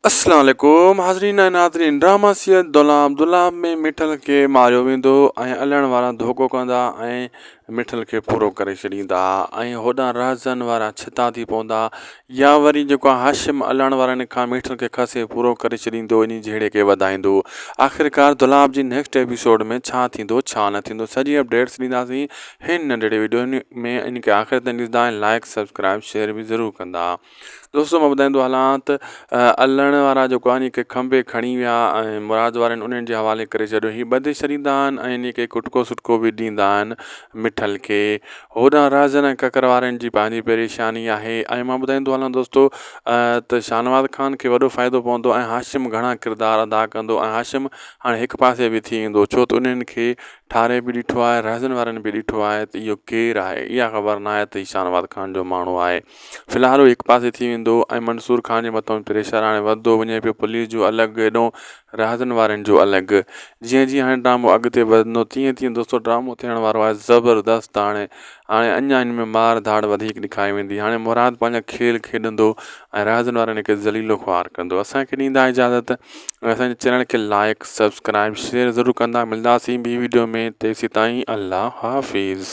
अस्सलाम वालेकुम हाज़रीन ऐं नाज़रीन। ड्रामा सीरियल दुलाम में मिठल खे मारियो वेंदो ऐं अलण वारा धोखो कंदा ऐं मिठल खे पूरो करे छॾींदा ऐं होॾां राज़न वारा छिता थी पवंदा या वरी जेको आहे हाशिम अलण वारनि खां मिठल खे खसे पूरो करे छॾींदो इन जहिड़े खे वधाईंदो। आख़िरकार दुलाब जी नेक्स्ट एपिसोड में छा थींदो छा न थींदो सॼी अपडेट्स ॾींदासीं हिन नंढिड़े वीडियो में। इनखे आख़िर ताईं ॾिसंदा ऐं लाइक सब्सक्राइब शेयर बि ज़रूरु कंदा। दोस्तों मां ॿुधाईंदो हलां त अलण वारा जेको आहे इन खे खंभे खणी विया ऐं मुराद वारनि उन्हनि जे हवाले करे छॾियो। हीअ ॿधे छॾींदा आहिनि ऐं इन खे कुटको सुटको बि ॾींदा आहिनि मिठल खे। होॾां राज़न ऐं ककर वारनि जी पंहिंजी परेशानी आहे ऐं मां ॿुधाईंदो हलां दोस्तो त शानवाज़ ख़ान खे वॾो फ़ाइदो पवंदो ऐं हाशिम घणा किरदार अदा कंदो ऐं हाशिम हाणे हिकु पासे बि थी वेंदो छो त उन्हनि खे ठारे बि ॾिठो आहे राज़न वारनि बि ॾिठो आहे त इहो केरु आहे इहा ख़बर न आहे त हीउ शानवाज़ ख़ान जो माण्हू आहे। फ़िलहालु हिकु पासे थी वेंदो ऐं मंसूर ख़ान जे मथां प्रेशर हाणे वधंदो वञे पियो पुलिस जो अलॻि हेॾो राज़न वारनि जो अलॻि। जीअं जीअं हाणे ड्रामो अॻिते वधंदो तीअं तीअं दोस्तो ड्रामो थियण वारो आहे ज़बरदस्त। हाणे अञा हिन में मार धाड़ वधीक ॾेखारी वेंदी। हाणे मुराद पंहिंजा खेल खेॾंदो ऐं राज़न वारनि खे ज़लीलो ख़्वार कंदो। असांखे ॾींदा इजाज़त ऐं असांजे चैनल खे लाइक सब्सक्राइब शेयर ज़रूरु कंदा। मिलंदासीं ॿी वीडियो में तेसीं ताईं अल्लाह हाफ़िज़।